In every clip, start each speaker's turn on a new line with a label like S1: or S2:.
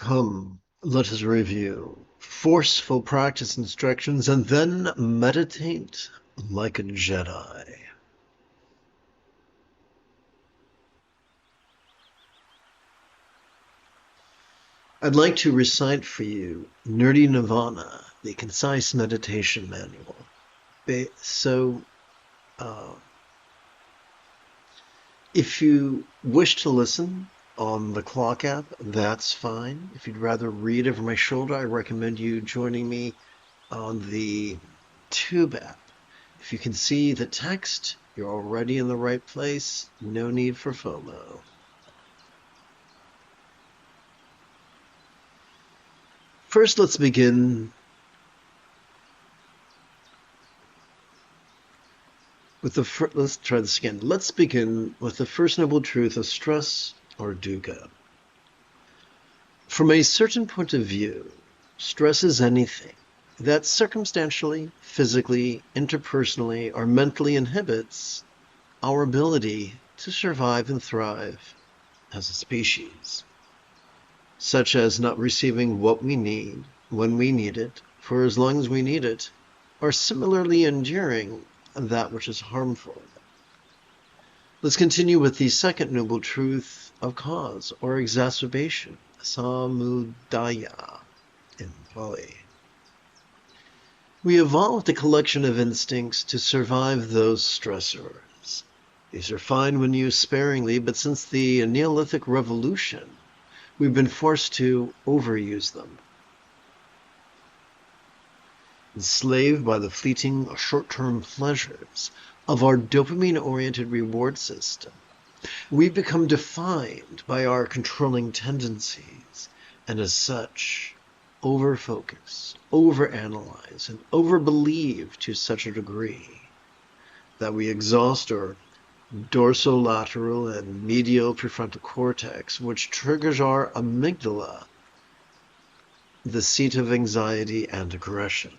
S1: Come, let us review forceful practice instructions and then meditate like a Jedi. I'd like to recite for you Nerdy Nirvana, the concise meditation manual. If you wish to listen on the Clock app, that's fine. If you'd rather read over my shoulder, I recommend you joining me on the Tube app. If you can see the text, you're already in the right place. No need for FOMO. First, let's begin with let's try this again. Let's begin with the first noble truth of stress or dukkha. From a certain point of view, stress is anything that circumstantially, physically, interpersonally, or mentally inhibits our ability to survive and thrive as a species, such as not receiving what we need, when we need it, for as long as we need it, or similarly enduring that which is harmful. Let's continue with the second noble truth of cause or exacerbation, samudaya in Pali. We evolved a collection of instincts to survive those stressors. These are fine when used sparingly, but since the Neolithic Revolution, we've been forced to overuse them. Enslaved by the fleeting short-term pleasures of our dopamine-oriented reward system, we become defined by our controlling tendencies, and as such, overfocus, overanalyze, and overbelieve to such a degree that we exhaust our dorsolateral and medial prefrontal cortex, which triggers our amygdala, the seat of anxiety and aggression,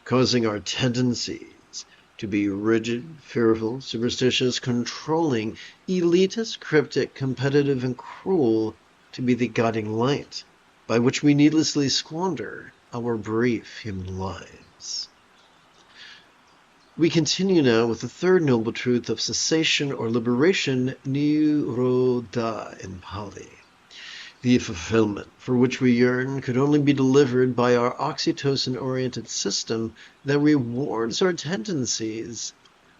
S1: causing our tendencies to be rigid, fearful, superstitious, controlling, elitist, cryptic, competitive, and cruel to be the guiding light by which we needlessly squander our brief human lives. We continue now with the third noble truth of cessation or liberation, nirodha in Pali. The fulfillment for which we yearn could only be delivered by our oxytocin-oriented system that rewards our tendencies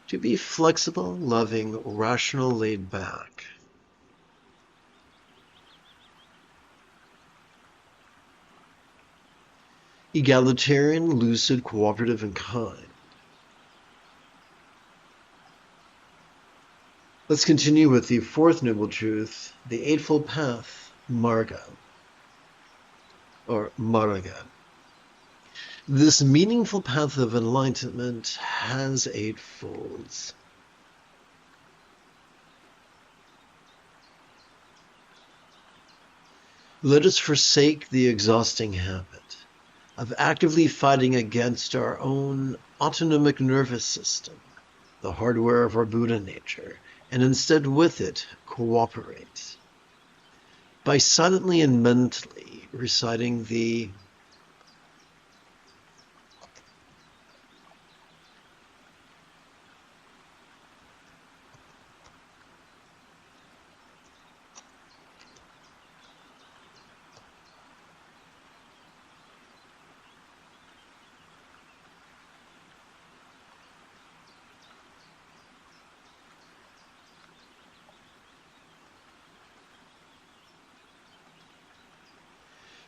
S1: to be flexible, loving, rational, laid back. Egalitarian, lucid, cooperative, and kind. Let's continue with the fourth noble truth, the Eightfold Path, Marga, or Marga. This meaningful path of enlightenment has 8 folds. Let us forsake the exhausting habit of actively fighting against our own autonomic nervous system, the hardware of our Buddha nature, and instead with it cooperate. By silently and mentally reciting the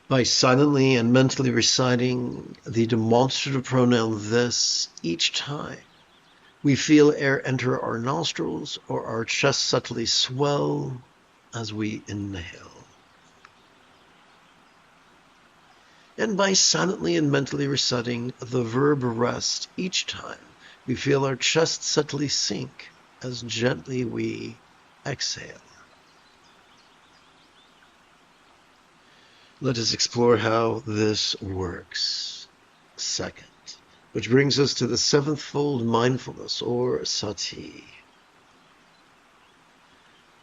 S1: By silently and mentally reciting the demonstrative pronoun this each time, we feel air enter our nostrils or our chest subtly swell as we inhale. And by silently and mentally reciting the verb rest each time, we feel our chest subtly sink as gently we exhale. Let us explore how this works. Second, which brings us to the seventh-fold mindfulness, or sati.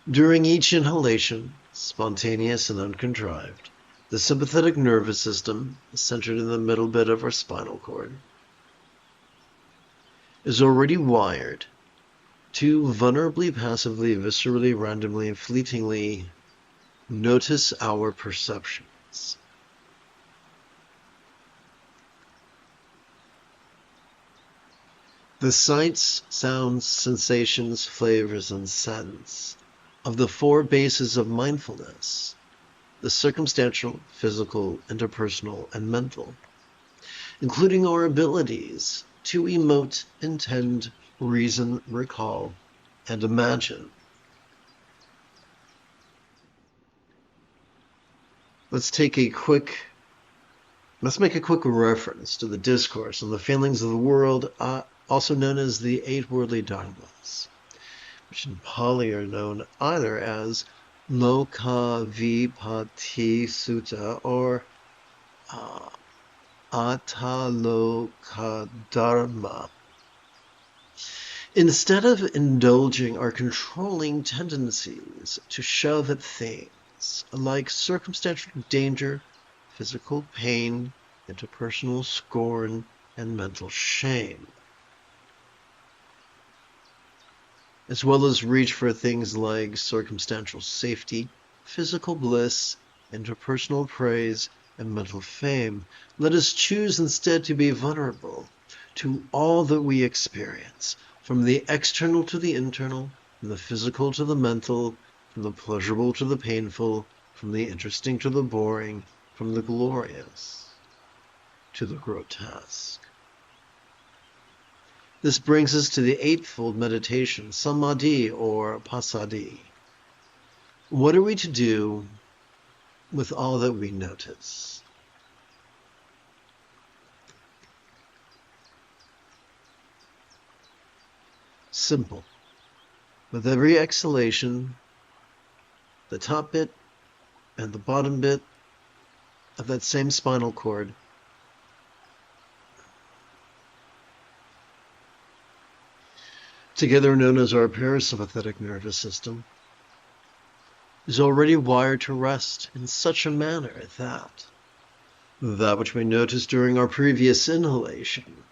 S1: During each inhalation, spontaneous and uncontrived. The sympathetic nervous system, centered in the middle bit of our spinal cord, is already wired to vulnerably, passively, viscerally, randomly, and fleetingly notice our perceptions. The sights, sounds, sensations, flavors, and scents of the four bases of mindfulness, the circumstantial, physical, interpersonal, and mental, including our abilities to emote, intend, reason, recall, and imagine. Let's make a quick reference to the discourse on the failings of the world, also known as the Eight Worldly Dharmas, which in Pali are known either as Loka Vipati Sutta or Ataloka Dharma. Instead of indulging our controlling tendencies to shove at things like circumstantial danger, physical pain, interpersonal scorn, and mental shame, as well as reach for things like circumstantial safety, physical bliss, interpersonal praise, and mental fame, let us choose instead to be vulnerable to all that we experience, from the external to the internal, from the physical to the mental, from the pleasurable to the painful, from the interesting to the boring, from the glorious to the grotesque. This brings us to the eightfold meditation, samadhi or passaddhi. What are we to do with all that we notice? Simple. With every exhalation, the top bit and the bottom bit of that same spinal cord together known as our parasympathetic nervous system, is already wired to rest in such a manner that which we noticed during our previous inhalation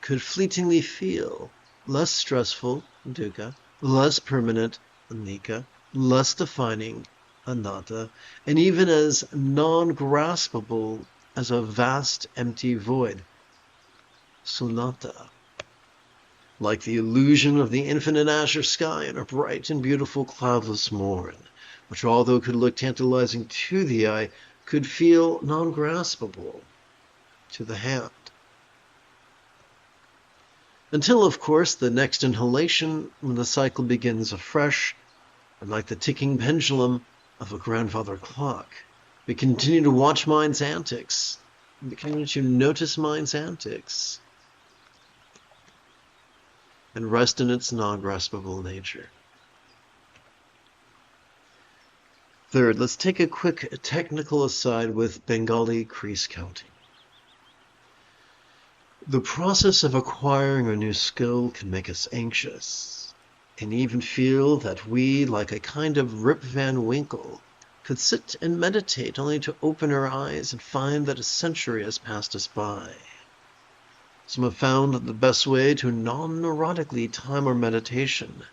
S1: could fleetingly feel less stressful, dukkha, less permanent, anicca, less defining, anatta, and even as non-graspable as a vast empty void, sunnata. Like the illusion of the infinite azure sky on a bright and beautiful cloudless morn, which although could look tantalizing to the eye, could feel non-graspable to the hand. Until, of course, the next inhalation, when the cycle begins afresh, and like the ticking pendulum of a grandfather clock, we continue to watch mind's antics, we continue to notice mind's antics, and rest in its non-graspable nature. Third, let's take a quick technical aside with Bengali crease counting. The process of acquiring a new skill can make us anxious, and even feel that we, like a kind of Rip Van Winkle, could sit and meditate only to open our eyes and find that a century has passed us by. Some have found that the best way to non-neurotically time our meditation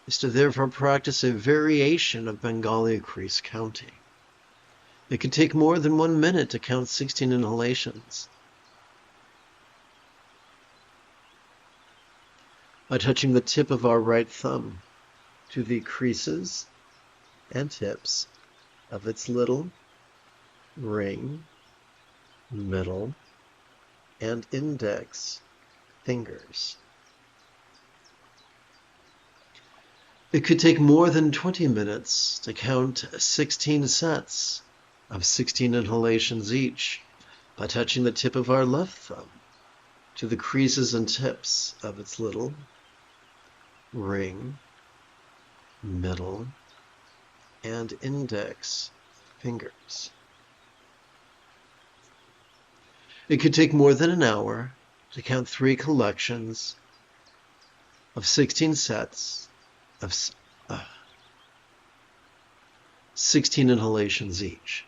S1: is to therefore practice a variation of Bengali crease counting. It can take more than 1 minute to count 16 inhalations. By touching the tip of our right thumb to the creases and tips of its little, ring, middle, and index fingers. It could take more than 20 minutes to count 16 sets of 16 inhalations each by touching the tip of our left thumb to the creases and tips of its little, ring, middle, and index fingers. It could take more than an hour to count 3 collections of 16 sets of 16 inhalations each.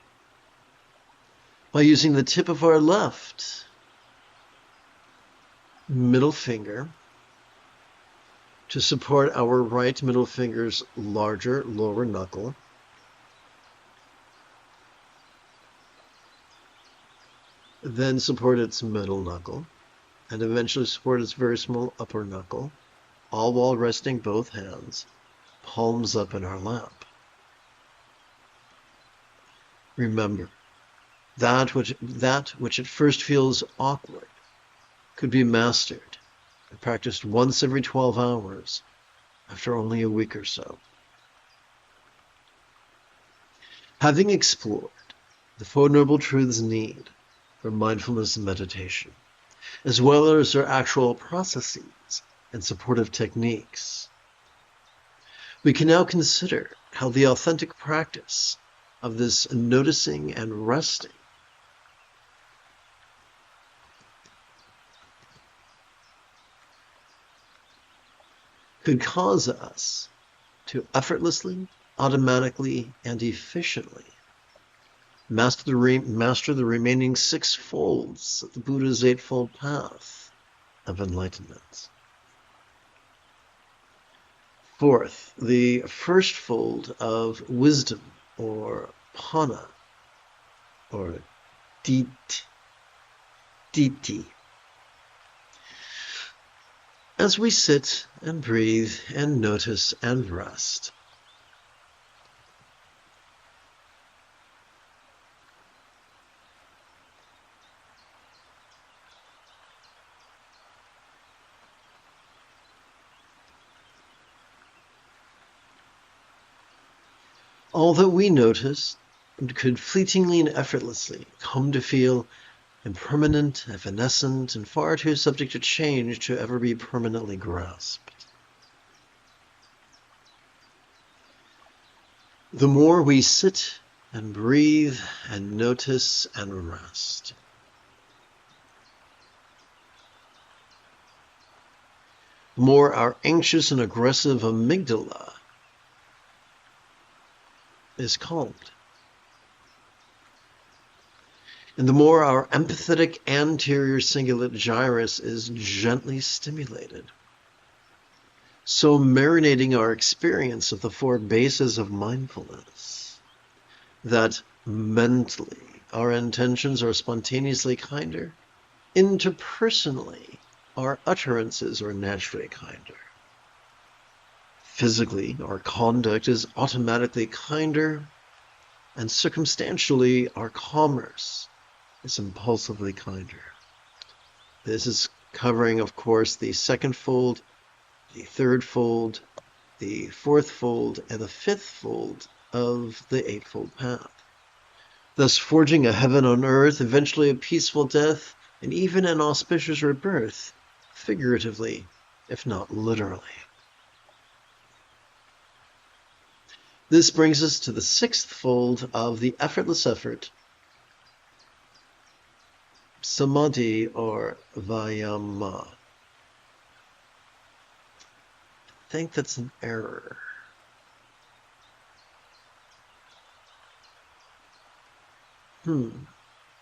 S1: By using the tip of our left middle finger to support our right middle finger's larger lower knuckle, then support its middle knuckle, and eventually support its very small upper knuckle, all while resting both hands, palms up in our lap. Remember, that which at first feels awkward could be mastered and practiced once every 12 hours after only a week or so. Having explored the Four Noble Truths' need for mindfulness and meditation, as well as their actual processes and supportive techniques, we can now consider how the authentic practice of this noticing and resting could cause us to effortlessly, automatically, and efficiently master the remaining 6 folds of the Buddha's Eightfold Path of enlightenment. Fourth, the first fold of wisdom, or Pana, or Diti. As we sit and breathe and notice and rest, all that we notice could fleetingly and effortlessly come to feel impermanent, evanescent, and far too subject to change to ever be permanently grasped. The more we sit and breathe and notice and rest, the more our anxious and aggressive amygdala is calmed. And the more our empathetic anterior cingulate gyrus is gently stimulated, so marinating our experience of the 4 bases of mindfulness, that mentally our intentions are spontaneously kinder, interpersonally our utterances are naturally kinder, physically our conduct is automatically kinder, and circumstantially our commerce is impulsively kinder. This is covering, of course, the 2nd fold, the 3rd fold, the 4th fold, and the 5th fold of the Eightfold Path, thus forging a heaven on earth, eventually a peaceful death, and even an auspicious rebirth, figuratively, if not literally. This brings us to the 6th fold of the effortless effort, Samadhi, or Vayama. I think that's an error.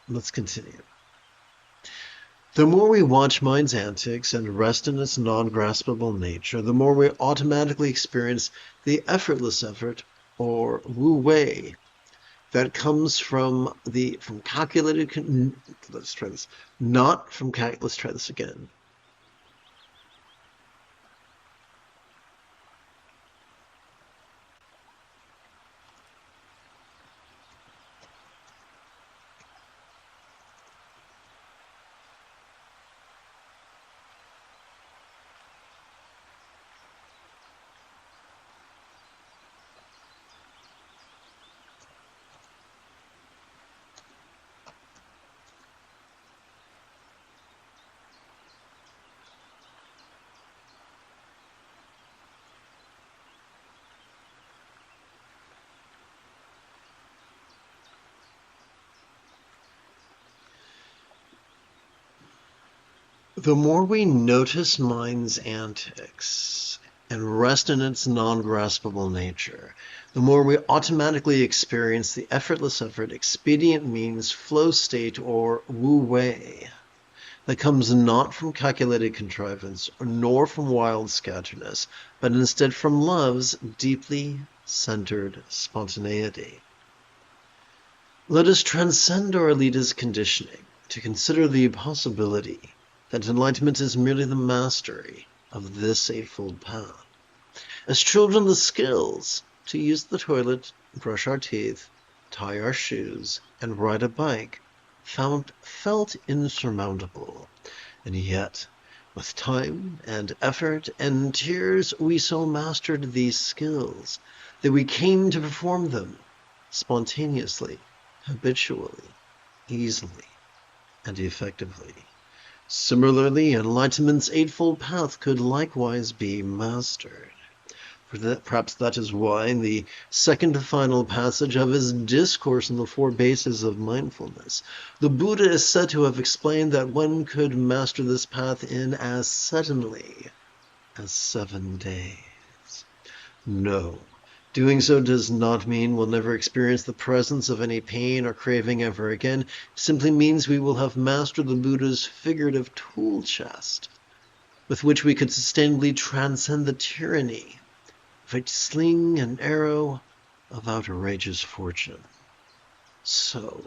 S1: Let's continue. The more we watch mind's antics and rest in its non-graspable nature, the more we automatically experience the effortless effort, or Wu Wei, that comes from calculated. Let's try this. Let's try this again. The more we notice mind's antics and rest in its non-graspable nature, the more we automatically experience the effortless effort, expedient means, flow state, or wu wei, that comes not from calculated contrivance, nor from wild scatterness, but instead from love's deeply centered spontaneity. Let us transcend our elitist conditioning to consider the possibility that enlightenment is merely the mastery of this eightfold path. As children, the skills to use the toilet, brush our teeth, tie our shoes, and ride a bike felt insurmountable, and yet, with time and effort and tears, we so mastered these skills that we came to perform them spontaneously, habitually, easily, and effectively. Similarly, enlightenment's eightfold path could likewise be mastered. Perhaps that is why in the second to final passage of his discourse on the four bases of mindfulness, the Buddha is said to have explained that one could master this path in as suddenly as 7 days. No, doing so does not mean we'll never experience the presence of any pain or craving ever again. It simply means we will have mastered the Buddha's figurative tool chest, with which we could sustainably transcend the tyranny of a sling and arrow of outrageous fortune. So,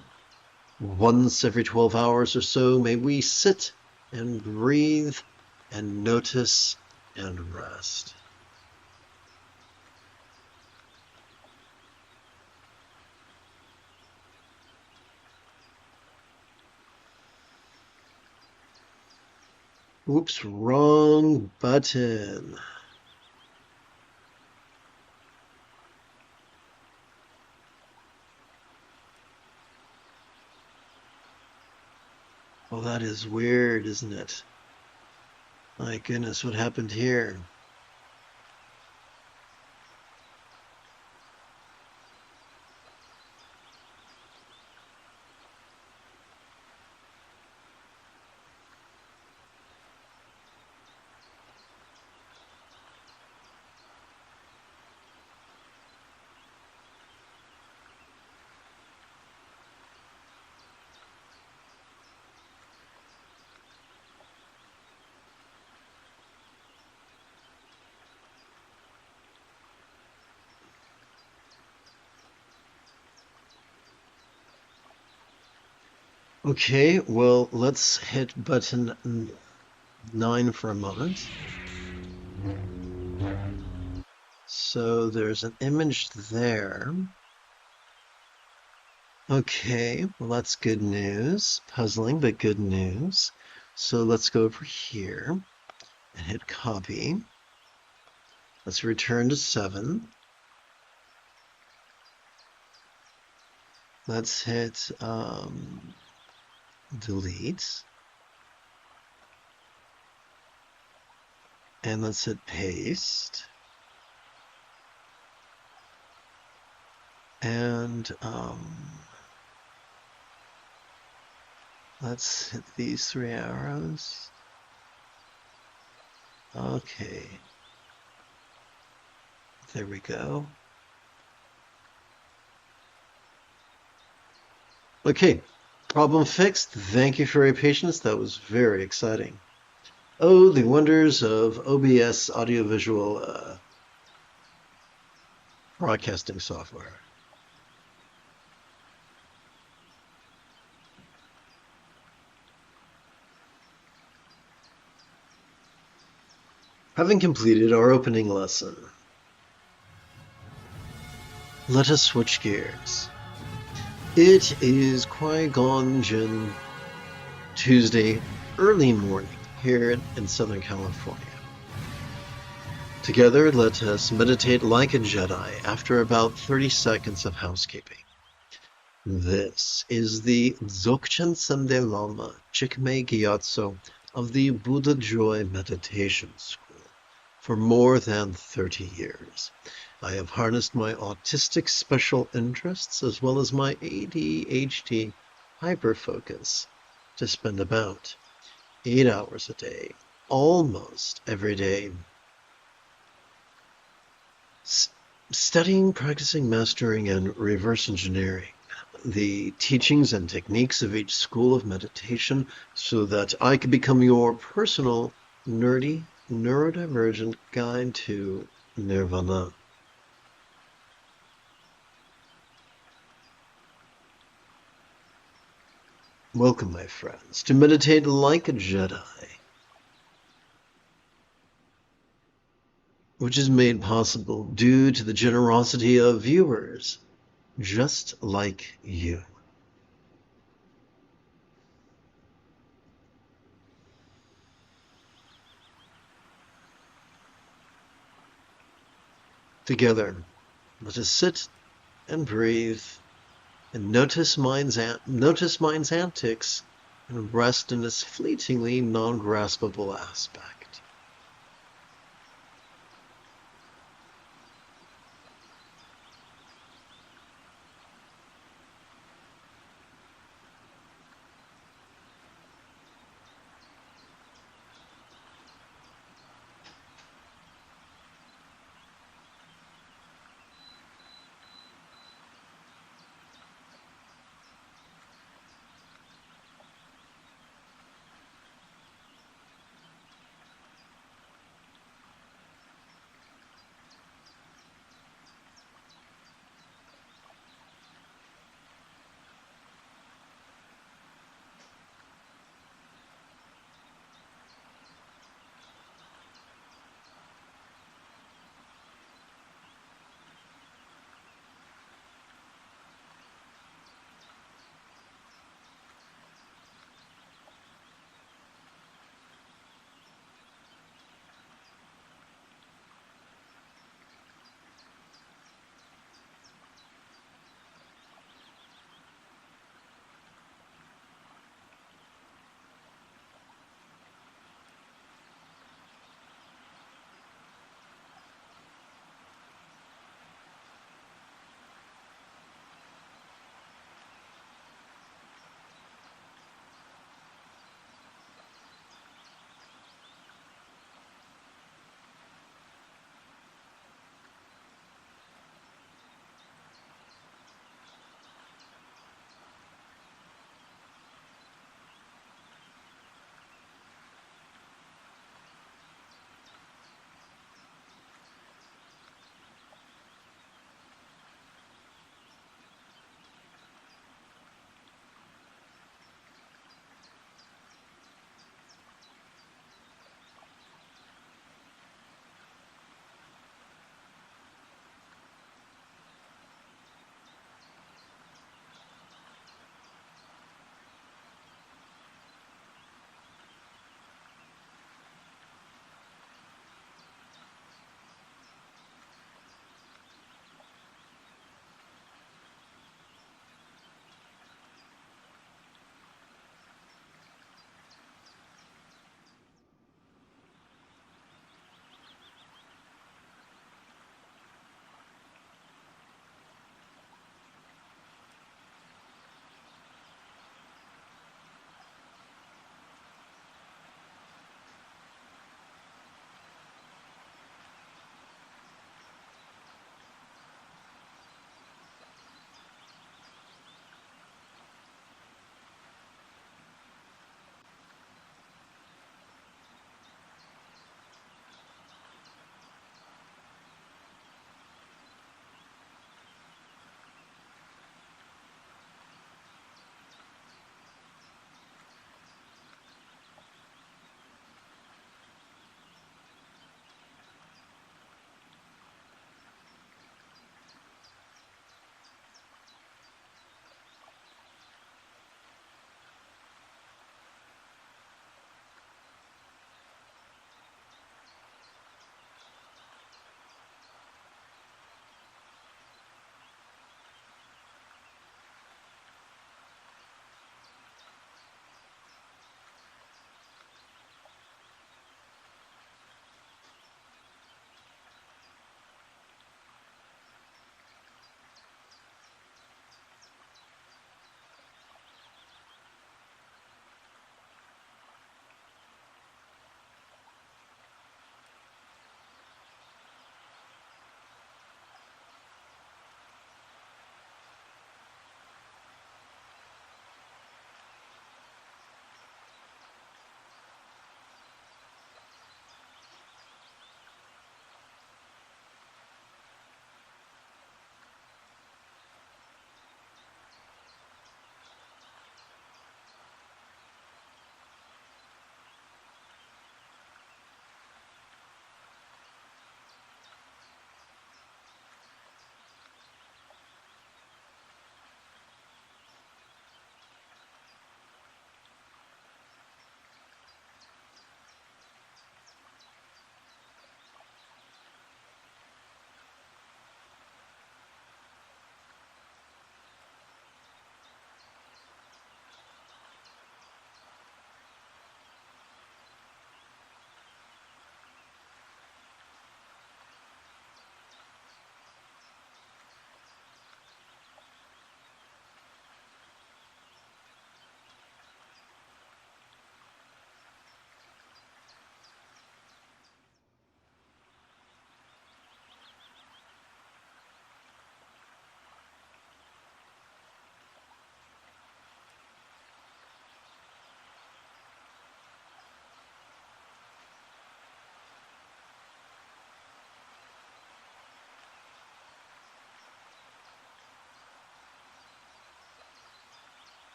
S1: once every 12 hours or so, may we sit and breathe and notice and rest. Oops, wrong button. Well, that is weird, isn't it? My goodness, what happened here? Okay, well, let's hit button 9 for a moment. So there's an image there. Okay, well, that's good news. Puzzling, but good news. So let's go over here and hit copy. Let's return to 7. Let's hit delete. And let's hit paste. And let's hit these 3 arrows. Okay. There we go. Okay, problem fixed. Thank you for your patience. That was very exciting. Oh, the wonders of OBS audiovisual broadcasting software. Having completed our opening lesson, let us switch gears. It is Qui-Gon Jinn Tuesday early morning here in Southern California. Together, let us meditate like a Jedi after about 30 seconds of housekeeping. This is the Dzogchen Sende Lama Jigme Gyatso of the Buddha Joy Meditation School. For more than 30 years, I have harnessed my autistic special interests as well as my ADHD hyperfocus to spend about 8 hours a day, almost every day, Studying, practicing, mastering, and reverse engineering the teachings and techniques of each school of meditation so that I can become your personal, nerdy, neurodivergent guide to nirvana. Welcome, my friends, to meditate like a Jedi, which is made possible due to the generosity of viewers just like you. Together, let us sit and breathe and notice mind's antics and rest in its fleetingly non-graspable aspect.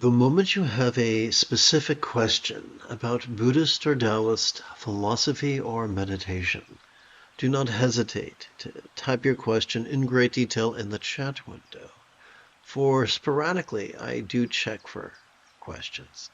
S1: The moment you have a specific question about Buddhist or Taoist philosophy or meditation, do not hesitate to type your question in great detail in the chat window, for sporadically I do check for questions.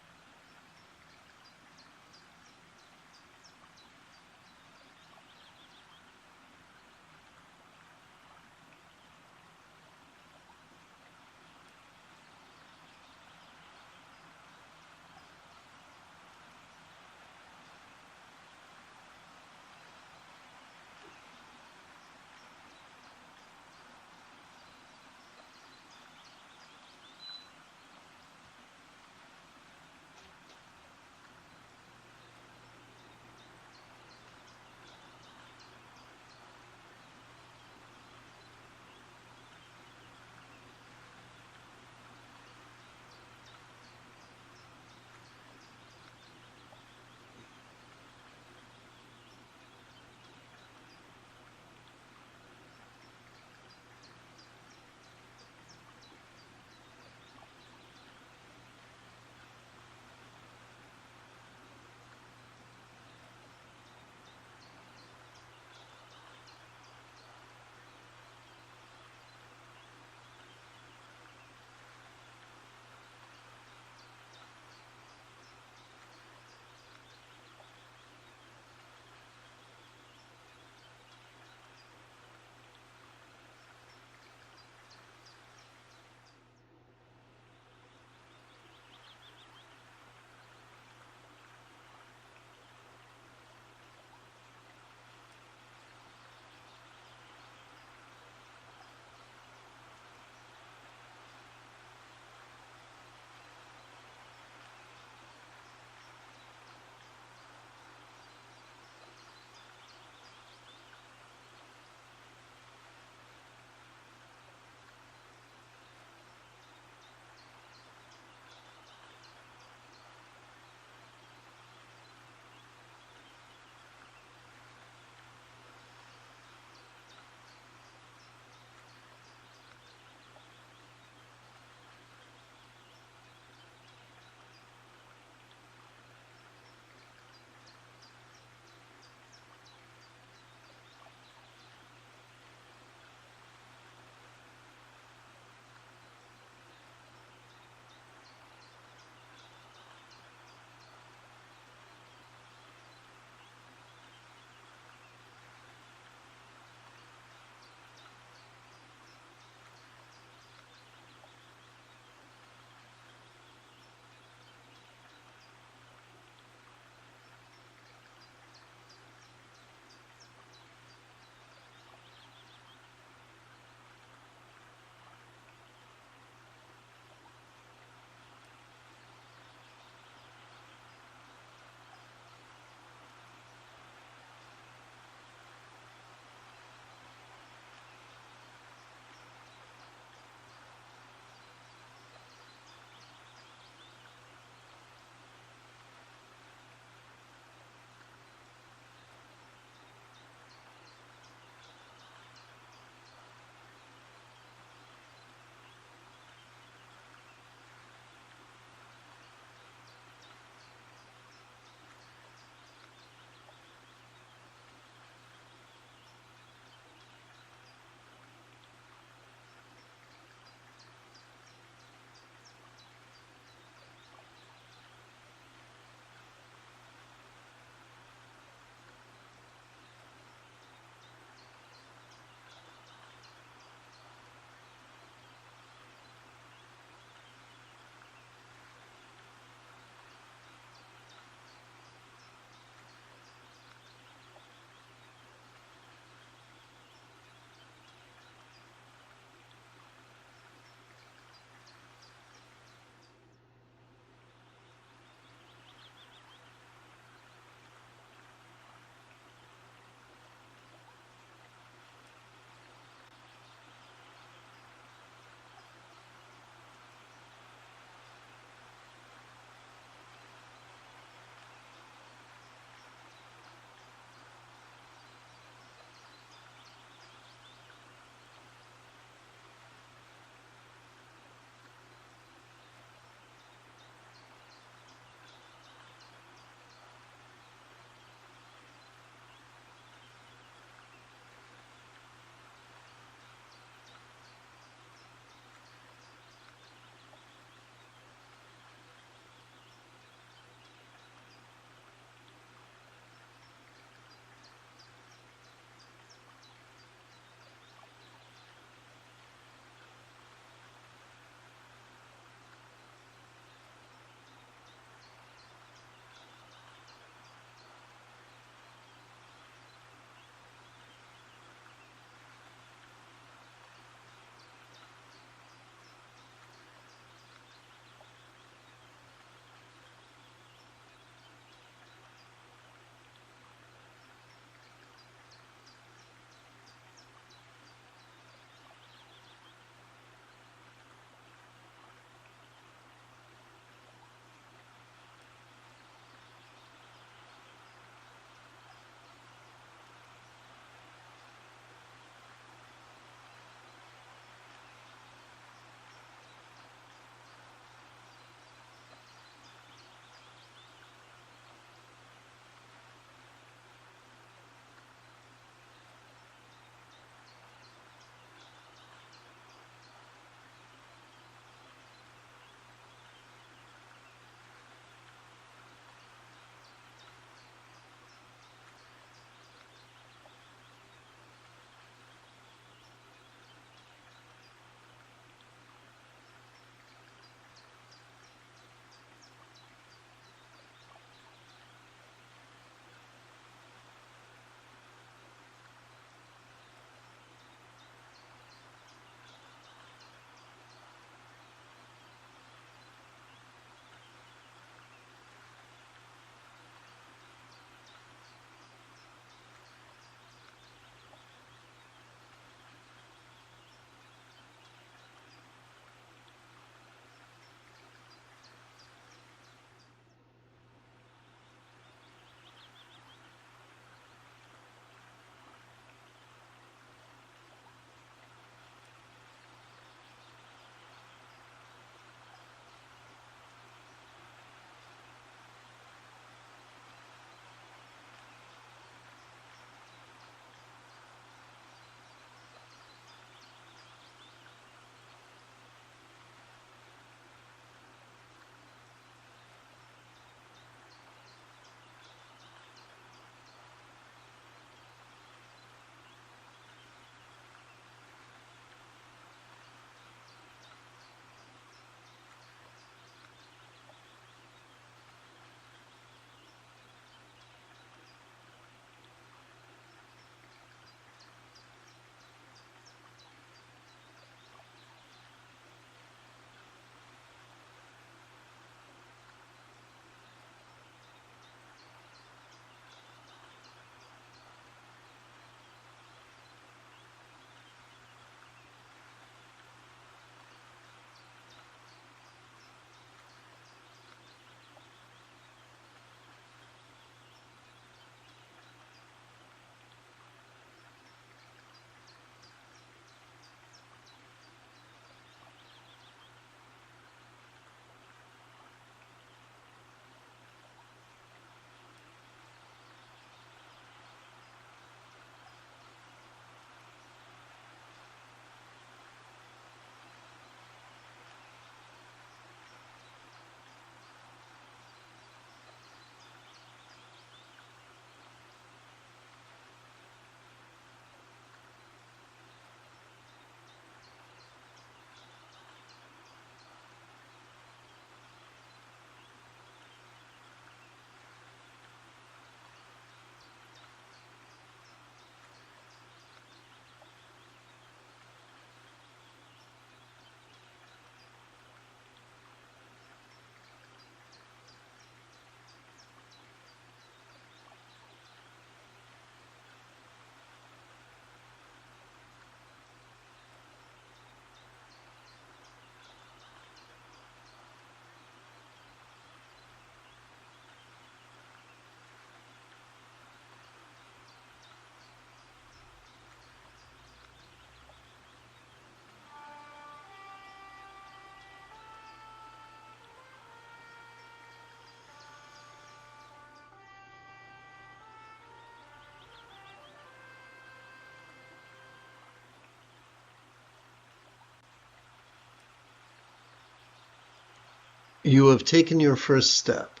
S1: You have taken your first step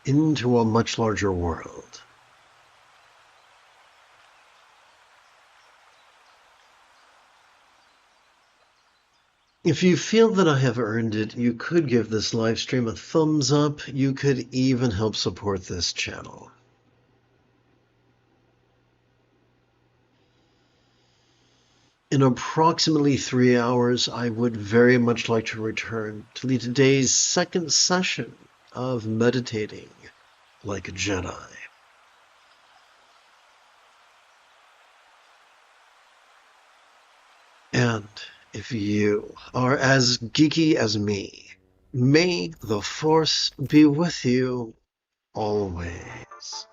S1: into a much larger world. If you feel that I have earned it, you could give this live stream a thumbs up. You could even help support this channel. In approximately 3 hours, I would very much like to return to today's second session of meditating like a Jedi. And if you are as geeky as me, may the Force be with you always.